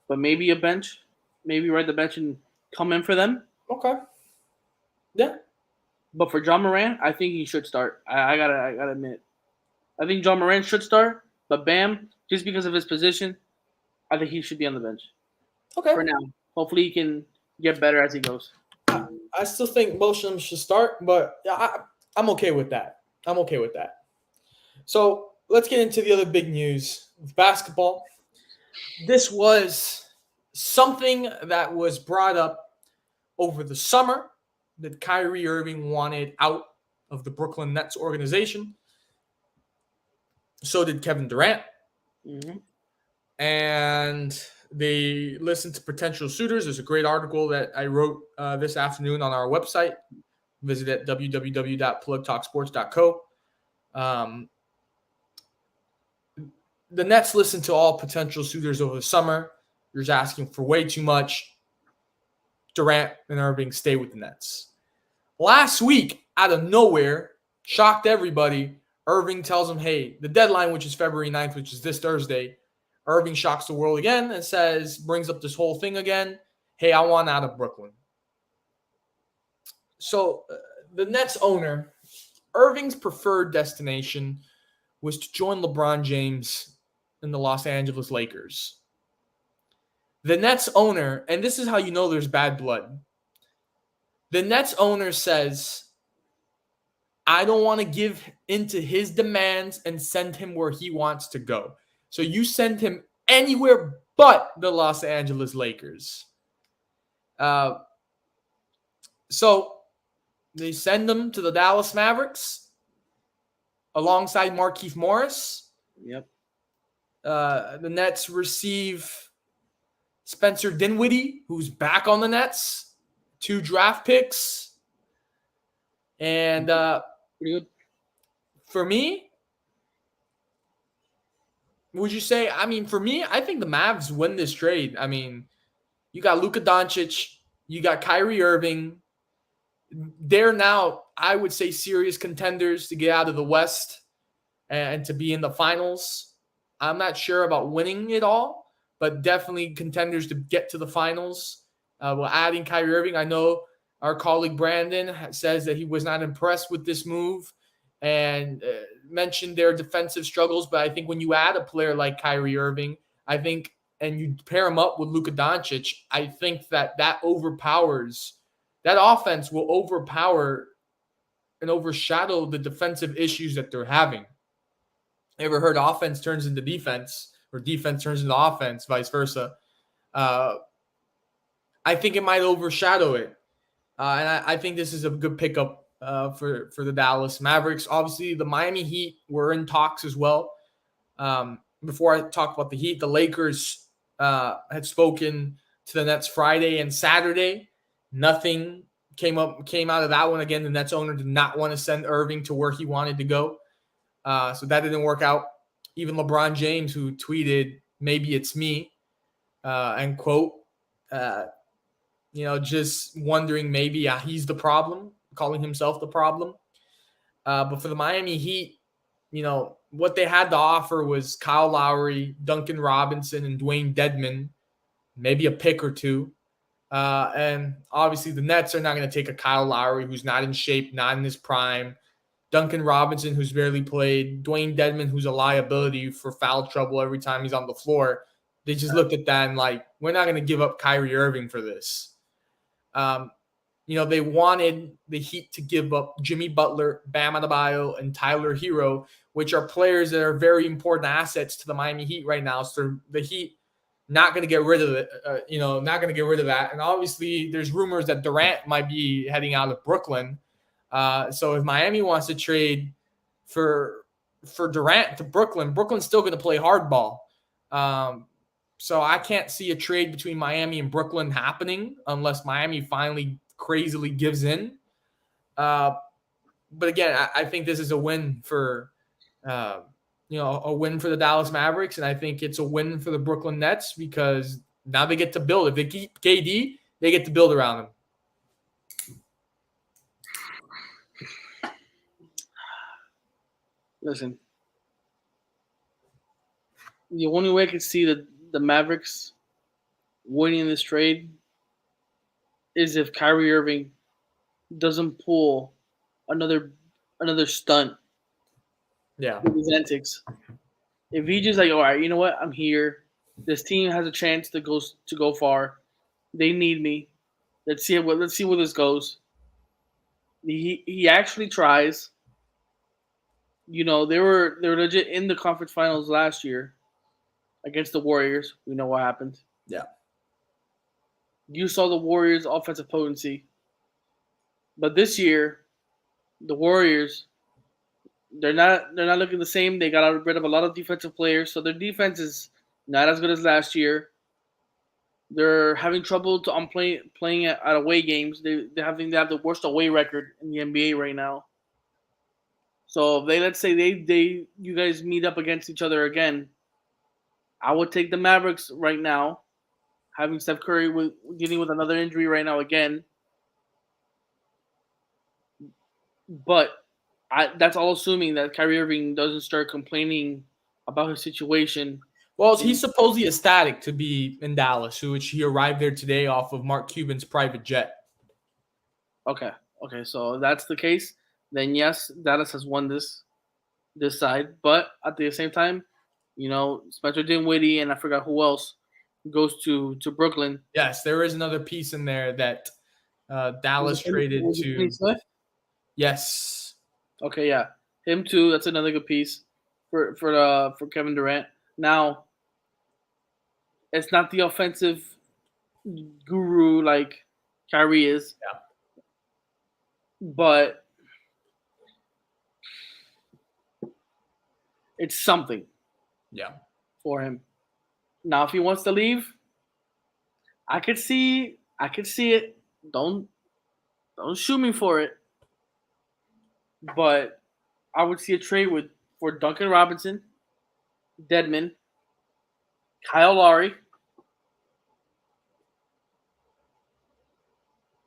but maybe a bench, maybe ride the bench and come in for them. Okay. Yeah. But for John Moran, I think he should start. I gotta admit, I think John Moran should start. But Bam, just because of his position, I think he should be on the bench. Okay. For now, hopefully he can get better as he goes. I still think both of them should start, but I'm okay with that. I'm okay with that. So let's get into the other big news with basketball. This was something that was brought up over the summer that Kyrie Irving wanted out of the Brooklyn Nets organization. So did Kevin Durant. Mm-hmm. And they listened to potential suitors. There's a great article that I wrote this afternoon on our website. Visit at www.plugtalksports.co. The Nets listened to all potential suitors over the summer. You're just asking for way too much. Durant and Irving stay with the Nets. Last week, out of nowhere, shocked everybody. Irving tells him, hey, the deadline, which is February 9th, which is this Thursday, Irving shocks the world again and brings up this whole thing again. Hey, I want out of Brooklyn. So the Nets owner, Irving's preferred destination was to join LeBron James in the Los Angeles Lakers. The Nets owner, and this is how you know there's bad blood. The Nets owner says, I don't want to give into his demands and send him where he wants to go. So you send him anywhere but the Los Angeles Lakers. So they send him to the Dallas Mavericks alongside Markieff Morris. Yep. The Nets receive Spencer Dinwiddie, who's back on the Nets, 2 draft picks. And pretty good. For me, would you say, for me, I think the Mavs win this trade. You got Luka Doncic, you got Kyrie Irving. They're now, I would say, serious contenders to get out of the West and to be in the finals. I'm not sure about winning it all, but definitely contenders to get to the finals. Well, adding Kyrie Irving, I know our colleague Brandon says that he was not impressed with this move and mentioned their defensive struggles. But I think when you add a player like Kyrie Irving, and you pair him up with Luka Doncic, I think that offense will overpower and overshadow the defensive issues that they're having. Ever heard offense turns into defense or defense turns into offense, vice versa? I think it might overshadow it. And I think this is a good pickup for the Dallas Mavericks. Obviously, the Miami Heat were in talks as well. Before I talk about the Heat, the Lakers had spoken to the Nets Friday and Saturday. Nothing came out of that one. Again, the Nets owner did not want to send Irving to where he wanted to go. So that didn't work out. Even LeBron James, who tweeted, maybe it's me, end quote, just wondering maybe he's the problem, calling himself the problem. But for the Miami Heat, what they had to offer was Kyle Lowry, Duncan Robinson, and Dwayne Dedmon, maybe a pick or two. And obviously the Nets are not going to take a Kyle Lowry who's not in shape, not in his prime, Duncan Robinson who's barely played, Dwayne Dedmon who's a liability for foul trouble every time he's on the floor. They just looked at that and like, we're not going to give up Kyrie Irving for this. They wanted the Heat to give up Jimmy Butler, Bam Adebayo, and Tyler Hero, which are players that are very important assets to the Miami Heat right now. So the Heat not going to get rid of it, not going to get rid of that. And obviously, there's rumors that Durant might be heading out of Brooklyn. So if Miami wants to trade for Durant to Brooklyn, Brooklyn's still going to play hardball. So I can't see a trade between Miami and Brooklyn happening unless Miami finally crazily gives in. But again, I think this is a win for a win for the Dallas Mavericks, and I think it's a win for the Brooklyn Nets because now they get to build. If they keep KD, they get to build around him. Listen, the only way I can see the Mavericks winning this trade is if Kyrie Irving doesn't pull another stunt. Yeah. With his antics. If he just like, all right, you know what? I'm here. This team has a chance to go far. They need me. Let's see where this goes. He actually tries. They were legit in the conference finals last year against the Warriors. We know what happened. Yeah. You saw the Warriors' offensive potency. But this year, the Warriors, they're not looking the same. They got rid of a lot of defensive players, so their defense is not as good as last year. They're having trouble playing at away games. They have the worst away record in the NBA right now. So if let's say you guys meet up against each other again, I would take the Mavericks right now, having Steph Curry dealing with another injury right now again. But that's all assuming that Kyrie Irving doesn't start complaining about his situation. Well, he's supposedly ecstatic to be in Dallas, which he arrived there today off of Mark Cuban's private jet. Okay. So if that's the case, then yes, Dallas has won this side. But at the same time, Spencer Dinwiddie and I forgot who else goes to Brooklyn. Yes, there is another piece in there that Dallas traded to. Yes. Okay, yeah, him too. That's another good piece for Kevin Durant. Now, it's not the offensive guru like Kyrie is, but it's something. Yeah. For him. Now, if he wants to leave, I could see it. Don't shoot me for it. But I would see a trade for Duncan Robinson, Dedmon, Kyle Lowry,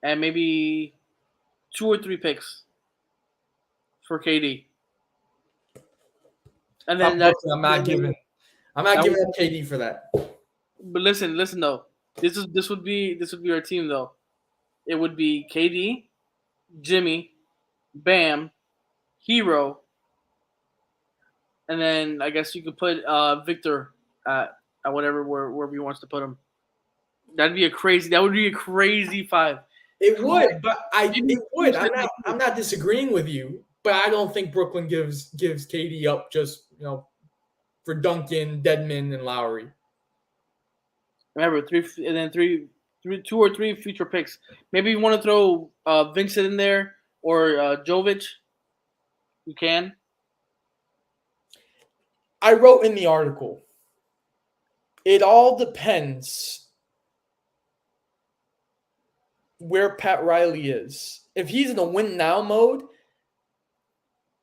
and maybe 2 or 3 picks for KD. And then I'm not giving up KD for that. But listen though. This would be our team though. It would be KD, Jimmy, Bam, Hero, and then I guess you could put Victor at whatever wherever he wants to put him. That would be a crazy 5. It would, but it would. I'm not disagreeing with you, but I don't think Brooklyn gives KD up just for Duncan, Dedmon, and Lowry. Remember 2 or 3 future picks. Maybe you want to throw Vincent in there or Jovic. You can. I wrote in the article, it all depends where Pat Riley is. If he's in a win now mode,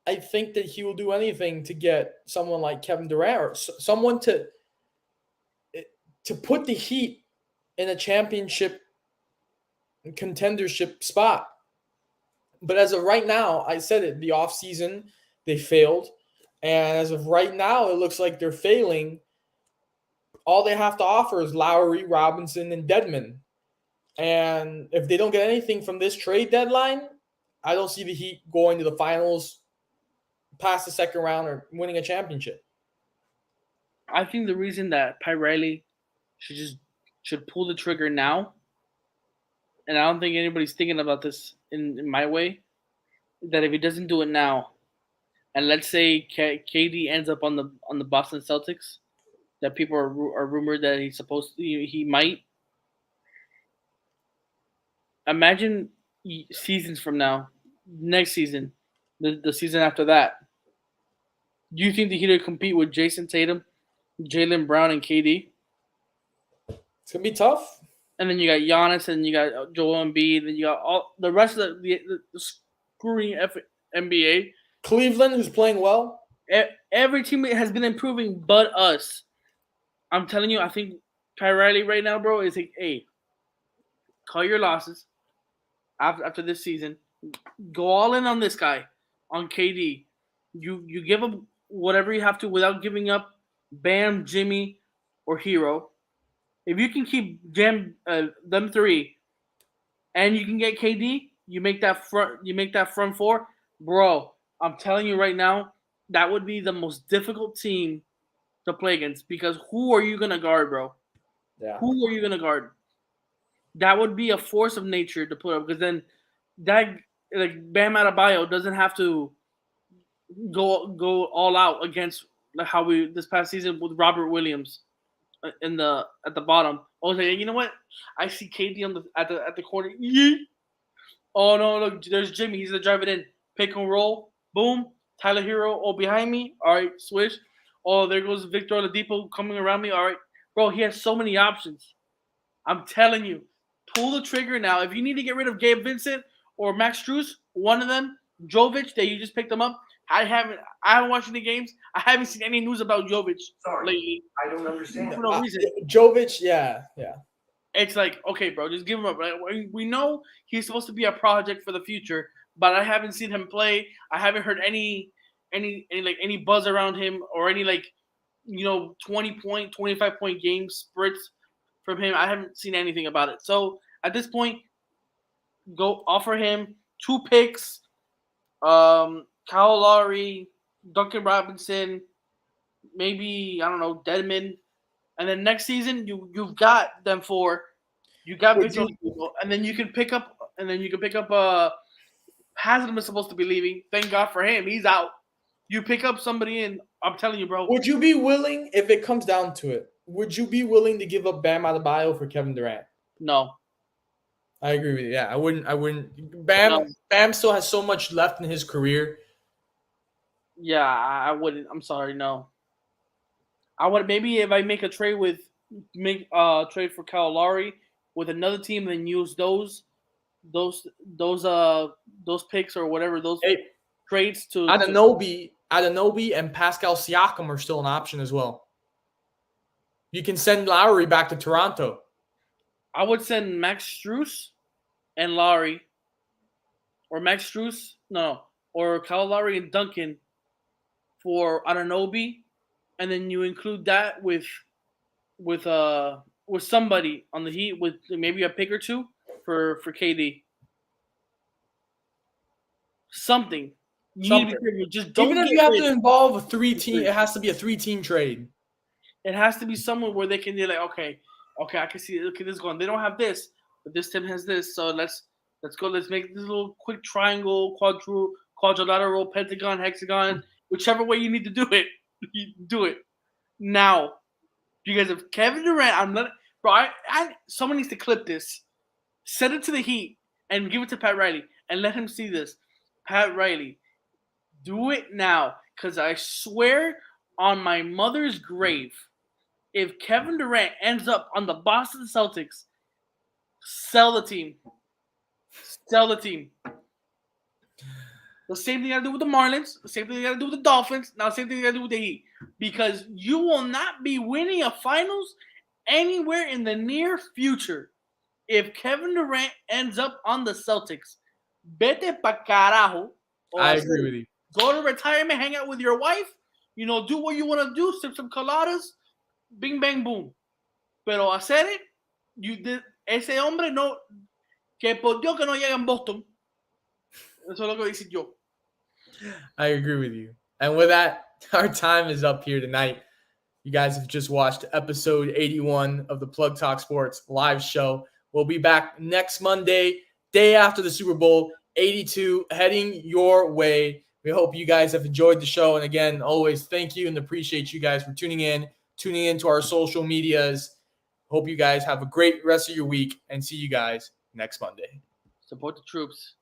I think that he will do anything to get someone like Kevin Durant or someone to put the Heat in a championship contendership spot. But as of right now, I said it, the offseason, they failed. And as of right now, it looks like they're failing. All they have to offer is Lowry, Robinson, and Dedmon. And if they don't get anything from this trade deadline, I don't see the Heat going to the finals past the second round or winning a championship. I think the reason that Pat Riley should pull the trigger now, and I don't think anybody's thinking about this in my way, that if he doesn't do it now, and let's say KD ends up on the Boston Celtics, that people are rumored that he might. Imagine seasons from now, next season, the season after that. Do you think the Heat would compete with Jason Tatum, Jaylen Brown, and KD? It's going to be tough. And then you got Giannis, and you got Joel Embiid, and you got all the rest of the screwing NBA. Cleveland, who's playing well. Every team has been improving but us. I'm telling you, I think Pat Riley right now, bro, is like, hey, call your losses after this season. Go all in on this guy, on KD. You give him whatever you have to without giving up Bam, Jimmy, or Hero. If you can keep them three, and you can get KD, you make that front four, bro. I'm telling you right now, that would be the most difficult team to play against, because who are you gonna guard, bro? Yeah. Who are you gonna guard? That would be a force of nature to put up, because then that, like, Bam Adebayo doesn't have to go all out against, like, how we this past season with Robert Williams at the bottom. I was like, you know what? I see KD at the corner. Yeet. Oh no, look, there's Jimmy. He's gonna drive it in. Pick and roll. Boom. Tyler Hero. Oh, behind me. All right, switch. Oh, there goes Victor Oladipo coming around me. All right, bro. He has so many options. I'm telling you, pull the trigger now. If you need to get rid of Gabe Vincent or Max Strus, one of them, Jovic, that you just picked them up. I haven't watched any games. I haven't seen any news about Jovic lately. I don't understand. For no reason. Jovic, yeah. It's like, okay, bro, just give him up. We know he's supposed to be a project for the future, but I haven't seen him play. I haven't heard any buzz around him, or any 20-point, 25-point game spurts from him. I haven't seen anything about it. So at this point, go offer him 2 picks, Kyle Lowry, Duncan Robinson, maybe, I don't know, Dedmon. And then next season, you've got them 4. You got Victor, and then you can pick up. Haslam is supposed to be leaving. Thank God for him. He's out. You pick up somebody, and I'm telling you, bro. Would you be willing, if it comes down to it, would you be willing to give up Bam Adebayo for Kevin Durant? No. I agree with you. Yeah, I wouldn't. Bam still has so much left in his career. Yeah, I wouldn't. I'm sorry, no. I would, maybe if I make a trade trade for Kyle Lowry with another team, and use those picks or whatever, those trades to Anunoby and Pascal Siakam are still an option as well. You can send Lowry back to Toronto. I would send Max Strus and Lowry, or Max Strus, or Kyle Lowry and Duncan for Anunoby, and then you include that with somebody on the Heat with maybe a pick or 2 for KD. Something. Just don't. Even if you have to involve a 3-team, it has to be a 3-team trade. It has to be someone where they can be like, okay, I can see. Look at this going. They don't have this, but this team has this. So let's go. Let's make this little quick triangle, quadrilateral, pentagon, hexagon, whichever way you need to do it. You do it now, because if Kevin Durant, I'm not, bro. Someone needs to clip this, send it to the Heat, and give it to Pat Riley, and let him see this. Pat Riley, do it now, because I swear on my mother's grave, if Kevin Durant ends up on the Boston Celtics, sell the team. Sell the team. The same thing I do with the Marlins. The same thing I do with the Dolphins. Now, the same thing I do with the Heat. Because you will not be winning a finals anywhere in the near future if Kevin Durant ends up on the Celtics. Vete pa carajo. I agree with you. Go to retirement, hang out with your wife, do what you want to do, sip some coladas, bing, bang, boom. Pero hacer it, ese hombre no, que por Dios que no llega en Boston. Eso es lo que voy a decir yo. I agree with you. And with that, our time is up here tonight. You guys have just watched episode 81 of the Plug Talk Sports live show. We'll be back next Monday, day after the Super Bowl, 82, heading your way. We hope you guys have enjoyed the show. And again, always thank you and appreciate you guys for tuning into our social medias. Hope you guys have a great rest of your week and see you guys next Monday. Support the troops.